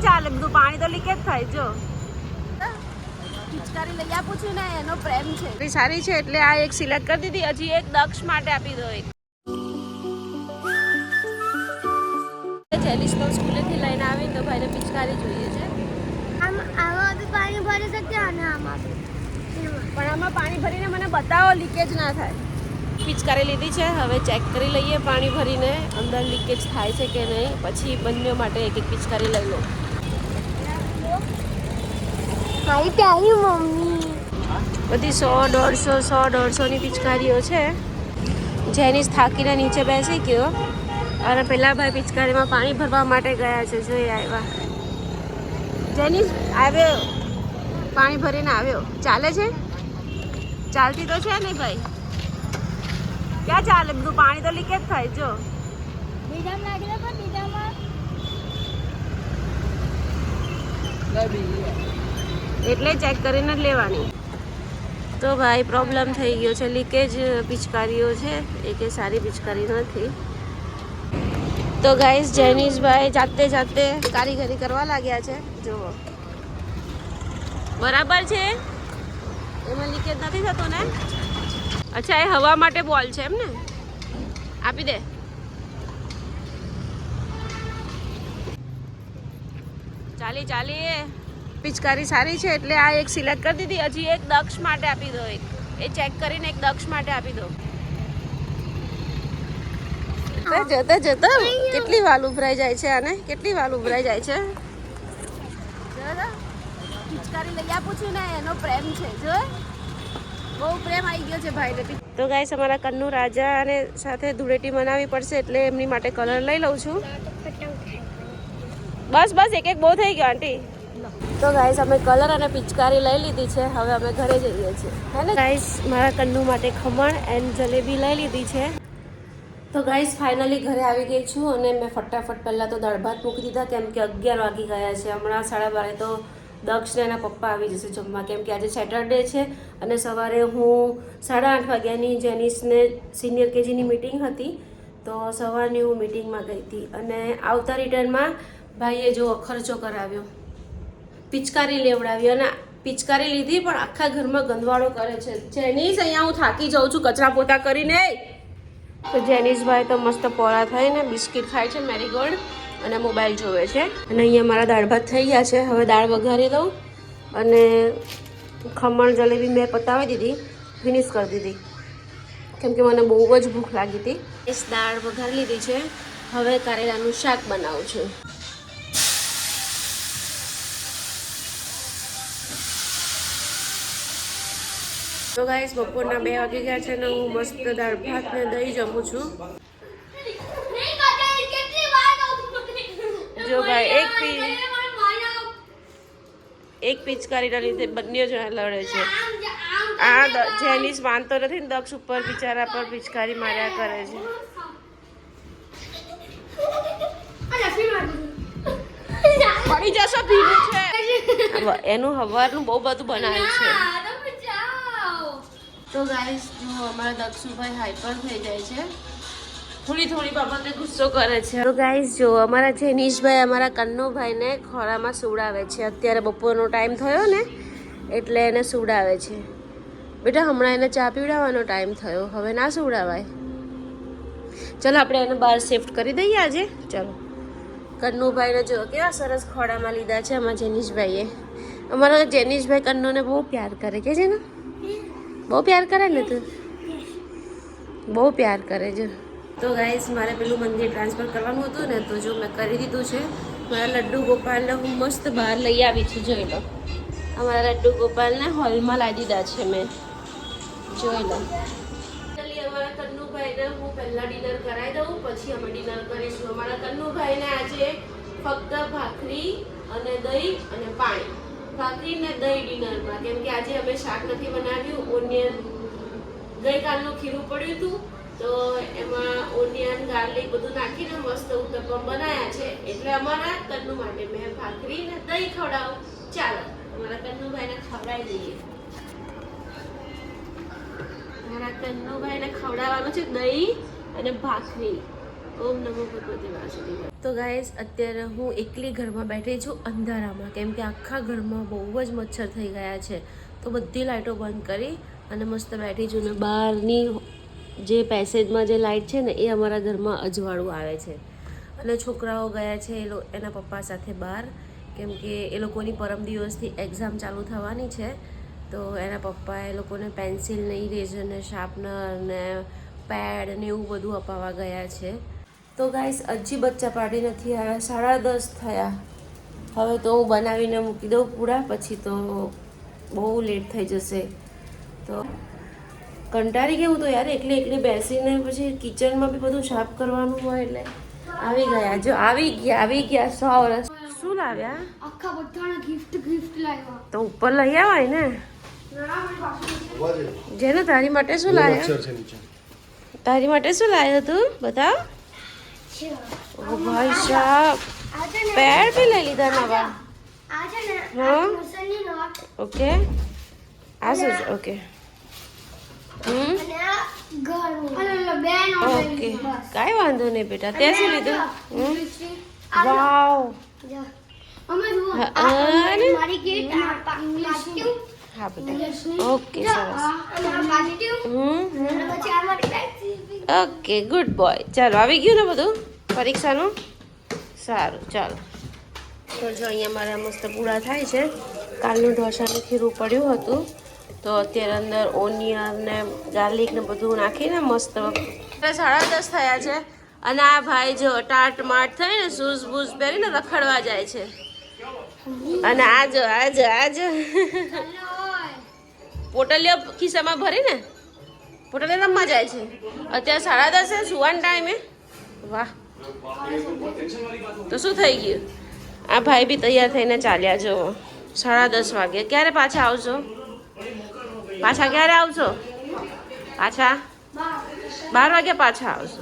ક્યાં ચાલે બધું? પાણી તો લીકેજ થાય. જો પિચકારી લઈ આપું છું ને, એનો પ્રેમ છે. સારી છે એટલે આ એક સિલેક્ટ કરી દીધી. હજી એક દક્ષ માટે આપી દો. એક જેલિસ તો સ્કૂલેથી લઈને આવી તો ભાઈને પિચકારી જોઈએ છે. આમાં બી પાણી ભરી શકીએ અને આમાં બી. પણ આમાં પાણી ભરીને મને બતાવો, લીકેજ ના થાય. પિચકારી લીધી છે, હવે ચેક કરી લઈએ પાણી ભરીને અંદર લીકેજ થાય છે કે નહીં. પછી બંને માટે એક એક પિચકારી લઈ લો. આવી પ્યારી મમ્મી. બધી 100-150-100-150ની પિચકારીઓ છે. જેનિસ થાકીને નીચે બેસી ગયો અને પેલા ભાઈ પિચકારીમાં પાણી ભરવા માટે ગયા છે. જોઈ આવ્યા. જેનિસ આવ્યો, પાણી ભરીને આવ્યો. ચાલે છે? ચાલતી તો છે ને ભાઈ? ક્યાં ચાલે બધું? પાણી તો લીકેજ થાય. જો બીજામાં નાખી દે, પણ બીજામાં એટલે ચેક કરીને જ લેવાની. તો ભાઈ પ્રોબ્લેમ થઈ ગયો છે, લીકેજ પિચકારીઓ છે. એ સારી પિચકારી નથી. તો ગાઈસ જેનિસભાઈ જાતે જાતે કારીગરી કરવા લાગ્યા છે. જુઓ બરાબર છે, એમાં લીકેજ નથી થતો ને? અચ્છા, એ હવા માટે બોલ છે એમ ને? આપી દે. ચાલી પિચકારી સારી છે એટલે આ એક સિલેક્ટ કરી દીધી. હજી એક દક્ષ માટે આપી દો. એક એ ચેક કરીને એક દક્ષ માટે આપી દો. જતા કેટલી વાલ ઉભરાઈ જાય છે આને. કેટલી વાલ ઉભરાઈ જાય છે. પિચકારી લઈ આપું છું ને, એનો પ્રેમ છે. જો બહુ પ્રેમ આવી ગયો છે ભાઈને. તો ગાઈસ અમારા કન્નુ રાજા અને સાથે ધૂળેટી મનાવવી પડશે એટલે એમની માટે કલર લઈ લઉં છું. બસ એક એક બહુ થઈ ગયો આંટી. તો ગાઈસ અમે કલર અને પિચકારી લઈ લીધી છે. હવે અમે ઘરે જઈએ છીએ. હે ને ગાઈસ, મારા કન્નુ માટે ખમણ એન્ડ જલેબી લઈ લીધી છે. તો ગાઈસ ફાઇનલી ઘરે આવી ગઈ છું અને મેં ફટાફટ પહેલાં તો દાળ ભાત મૂકી દીધા કેમ કે 11 વાગી ગયા છે. હમણાં 12:30 તો દક્ષ ને એના પપ્પા આવી જશે જમવા કેમ કે આજે સેટરડે છે. અને સવારે હું 8:30 વાગ્યાની જેનિસને સિનિયર કેજીની મિટિંગ હતી તો સવારની હું મિટિંગમાં ગઈ હતી. અને આવતા રિટર્નમાં ભાઈએ જો ખર્ચો કરાવ્યો, પિચકારી લેવડાવી અને પિચકારી લીધી પણ આખા ઘરમાં ગંદવાળો કરે છે. જેનિસ, અહીંયા હું થાકી જાઉં છું કચરા પોતા કરીને. તો જેનિસભાઈ તો મસ્ત પોળા થઈને બિસ્કિટ ખાય છે, મેરીગોલ્ડ, અને મોબાઈલ જોવે છે. અને અહીંયા મારા દાળ ભાત થઈ ગયા છે. હવે દાળ વઘારી દઉં અને ખમણ જલેબી મેં પતાવી દીધી, ફિનિશ કરી દીધી કેમ કે મને બહુ જ ભૂખ લાગી હતી. દાળ વઘારી લીધી છે. હવે કારેલાનું શાક બનાવું છું. તો ગાઈસ બપોરના 2 વાગી ગયા છે ને હું મસ્ત દાળ ભાત ને દહીં જમું છું. જો ભાઈ એક પિચકારીના લીધે બંને જણા લડે છે. આ જેનિસ માનતો નથી ને દક્ષ ઉપર બિચારા પર પિચકારી માર્યા કરે છે. પડી જશો, ભીનું છે. એનું હવારનું બહુ બધું બનાવ્યું છે. તો ગાઈસ જો અમારા દક્ષુભાઈ હાઈપર થઈ જાય છે, થોડી બાબતે ગુસ્સો કરે છે. તો ગાઈસ જો અમારા જેનિશભાઈ અમારા કન્નુભાઈને ખોળામાં સુવડાવે છે. અત્યારે બપોરનો ટાઈમ થયો ને એટલે એને સુવડાવે છે. બેટા હમણાં એને ચા પીવડાવવાનો ટાઈમ થયો, હવે ના સુવડાવાય. ચલો આપણે એને બહાર શિફ્ટ કરી દઈએ આજે. ચલો કન્નુભાઈને જો કેવા સરસ ખોળામાં લીધા છે અમારા જેનિશભાઈએ. અમારા જેનિશભાઈ કન્નુને બહુ પ્યાર કરે કે છે ને, બહુ પ્યાર કરે ને, તું બહુ પ્યાર કરે છે. તો ગાઈસ મારે પેલું મંદિર ટ્રાન્સફર કરવાનું હતું ને તો જો મેં કરી દીધું છે. મારા લડ્ડુ ગોપાલને હું મસ્ત બહાર લઈ આવી છું. જોઈ લો, અમારા લડ્ડુ ગોપાલને હોલમાં લાવી દીધા છે મેં. જોઈ લો. અમારા કન્નુભાઈને હું પહેલાં ડિનર કરાવી દઉં પછી અમે ડિનર કરીશું. અમારા કન્નુભાઈને આજે ફક્ત ભાખરી અને દહીં અને પાણી, ભાખરી ને દહીં ડિનરમાં કેમ કે આજે અમે શાક નથી બનાવ્યું. ઓનિયન ગઈકાલનું ખીરું પડ્યું હતું તો એમાં ઓનિયન ગાર્લિક બધું નાખીને મસ્ત ઉત્તપમ બનાવ્યા છે. એટલે અમારા કન્નુ માટે મેં ભાખરી ને દહીં ખવડાવું. ચાલો અમારા કન્નુભાઈને ખવડાવી દઈએ. અમારા કન્નુભાઈને ખવડાવવાનું છે દહીં અને ભાખરી. ઓમ નમો ભગવતે વાસુદેવાય. તો ગાઈસ અત્યારે હું એકલી ઘરમાં બેઠી છું અંધારામાં, કેમ કે આખા ઘરમાં બહુ જ મચ્છર થઈ ગયા છે. તો બધી લાઇટો બંધ કરી અને મસ્ત બેઠી છું ને બહારની જે પેસેજમાં જે લાઇટ છે ને એ અમારા ઘરમાં અજવાળું આવે છે. અને છોકરાઓ ગયા છે એના પપ્પા સાથે બહાર, કેમ કે એ લોકોની પરમ દિવસથી એક્ઝામ ચાલુ થવાની છે. તો એના પપ્પા એ લોકોને પેન્સિલ ને ઇરેઝર ને શાર્પનર ને પેડ ને એવું બધું અપાવવા ગયા છે. તો ગાઈસ હજી બચ્ચા પાર્ટી નથી આવ્યા, 10:30 થયા. હવે તો હું બનાવીને મૂકી દઉં પૂરા, પછી તો બહુ લેટ થઈ જશે. તો કંટાળી ગયું તો યાર એકલી બેસીને, પછી કિચનમાં બી બધું સાફ કરવાનું હોય. એટલે આવી ગયા 100 વર્ષ. શું લાવ્યા? આખા બધાને ગિફ્ટ લાવ્યા. તો ઉપર લઈ આવાય ને. જેને તારી માટે શું લાવ્યા? તારી માટે શું લાવ્યો તું? બતાવ. ઓ ભાઈ સાહેબ, પેડ બી લઈ લીધા નવા. હા ઓકે. આ શું છે? ઓકે ઓકે કાંઈ વાંધો નહીં બેટા. તે શું લીધું? વાવ. હા બેટા ઓકે સરસ. Okay good boy. ચાલો આવી ગયું ને બધું પરીક્ષાનું? સારું ચાલો. તો જો અહીંયા મારા મસ્ત પૂરા થાય છે. કાલનું ઢોસાનું ખીરું પડ્યું હતું, તો અત્યારે અંદર ઓનિયન ને ગાર્લિક ને બધું નાખીને મસ્ત. 10:30 થયા છે અને આ ભાઈ જો ટાટ માટ થઈને શૂઝ બૂઝ પહેરીને રખડવા જાય છે. અને આજો પોટલીઓ ખિસ્સામાં ભરીને પોટલી રમવા જાય છે. અત્યારે 10:30 સુવાનો ટાઈમે. વાહ. તો શું થઈ ગયું? આ ભાઈ બી તૈયાર થઈને ચાલ્યા જો. 10:30 વાગે. ક્યારે પાછા આવશો? પાછા ક્યારે આવશો? પાછા 12 વાગે પાછા આવશો.